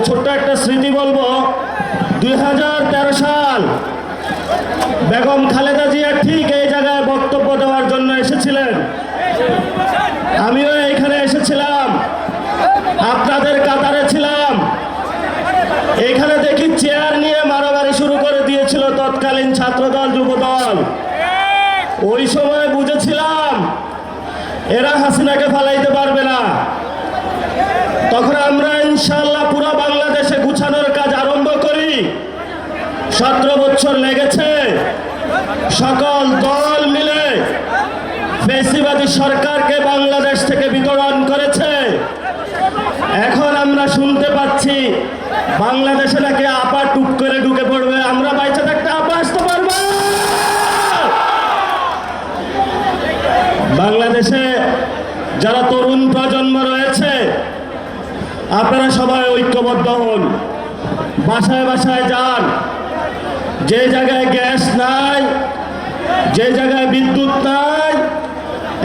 ছোট্ট একটা স্মৃতি বলবো। 2013 সাল বেগম খালেদা জিয়া ঠিক এই জায়গায় বক্তব্য দেওয়ার জন্য এসেছিলেন। আমিও এখানে এসেছিলাম, আপনাদের কাতারে ছিলাম। এখানে দেখি চেয়ার নিয়ে মারামারি শুরু করে দিয়েছিল তৎকালীন ছাত্রদল যুবদল। ওই সময় বুঝেছিলাম এরা হাসিনাকে ফালাইতে পারবে না। তখন আমরা ইনশাআল্লাহ পুরো বাংলাদেশে গুছানোর কাজ আরম্ভ করি। 17 বছর লেগেছে। সকল দল মিলে ফ্যাসিবাদী সরকারকে বাংলাদেশ থেকে বিতরণ করেছে। এখন আমরা শুনতে পাচ্ছি বাংলাদেশে নাকি আপা টুপ করে ঢুকে পড়বে। আমরা বাইচে থাকতে আপা আসতে পারবো? বাংলাদেশে যারা তরুণ প্রজন্ম রয়েছে, আপনারা সবাই ঐক্যবদ্ধ হন, বাসায় বাসায় যান। যে জায়গায় গ্যাস নাই, যে জায়গায় বিদ্যুৎ নাই,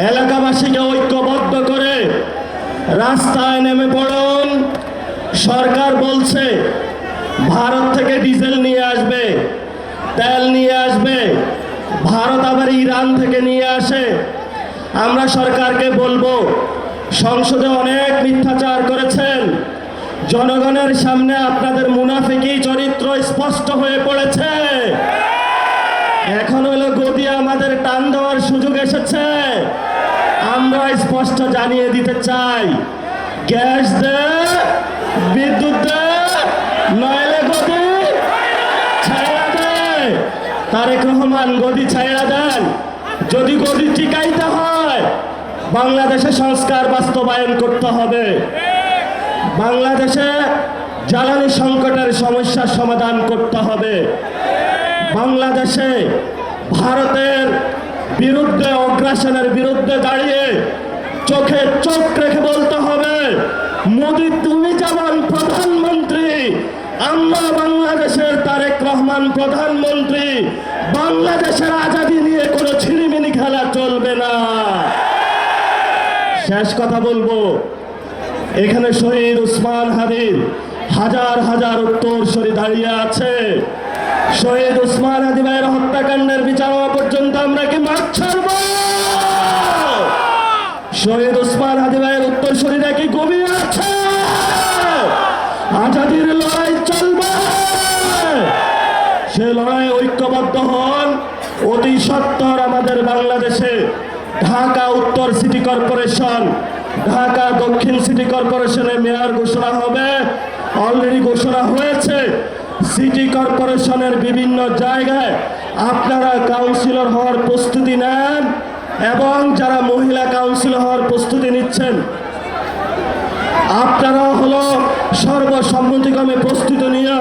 এলাকাবাসীকে ঐক্যবদ্ধ করে রাস্তায় নেমে পড়ুন। সরকার বলছে ভারত থেকে ডিজেল নিয়ে আসবে, তেল নিয়ে আসবে, ভারত আবার ইরান থেকে নিয়ে আসে। আমরা সরকারকে বলবো, সংসদে অনেক মিথ্যাচার করেছেন, জনগণের সামনে আপনাদের মুনাফিকি চরিত্র স্পষ্ট হয়ে পড়েছে। এখন হলো গদি আমাদের টান দেওয়ার সুযোগ এসেছে। আমরা স্পষ্ট জানিয়ে দিতে চাই, গ্যাস দে, বিদ্যুৎ দে, নইলে গদি ছাইড়া দে। তারেক রহমান গদি ছাইড়া দেন। যদি গদি টিকাইতে হয়, বাংলাদেশে সংস্কার বাস্তবায়ন করতে হবে। বাংলাদেশে জ্বালানি সংকটের সমস্যার সমাধান করতে হবে। বাংলাদেশে ভারতের বিরুদ্ধে, অগ্রাসনের বিরুদ্ধে দাঁড়িয়ে চোখে চোখ রেখে বলতে হবে, মোদি তুমি যেমন প্রধানমন্ত্রী, আমরা বাংলাদেশের তারেক রহমান প্রধানমন্ত্রী। বাংলাদেশের আজাদী নিয়ে কোনো ছিনিমিনি খেলা চলবে না। শেষ কথা বলবো, এখানে শহীদ ওসমান হাদির হাজার হাজার উত্তরসূরি দাঁড়িয়ে আছে। শহীদ ওসমান হাদি ভাইয়ের হত্যাকাণ্ডের বিচার হওয়া পর্যন্ত আমরা কি মাঠ ছাড়ব? শহীদ ওসমান হাদি ভাইয়ের উত্তরসূরিরা কি ঘুমিয়ে আছে? আজাদীর লড়াই চলবে। সে লড়াই ঐক্যবদ্ধ হন। অতি সত্বর আমাদের বাংলাদেশে ঢাকা উত্তর সিটি কর্পোরেশন, ঢাকা দক্ষিণ সিটি কর্পোরেশনের মেয়র ঘোষণা হবে, অলরেডি ঘোষণা হয়েছে। সিটি কর্পোরেশনের বিভিন্ন জায়গায় আপনারা কাউন্সিলর হওয়ার প্রস্তুতি নেন, এবং যারা মহিলা কাউন্সিলর হওয়ার প্রস্তুতি নিচ্ছেন, আপনারা হলো সর্বসম্মতিক্রমে প্রস্তুতি নিয়ে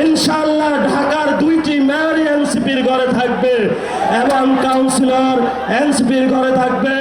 ইনশাআল্লাহ ঢাকার 2টি মেয়র এনসিপির ঘরে থাকবে এবং কাউন্সিলর এনসিপির ঘরে থাকবে।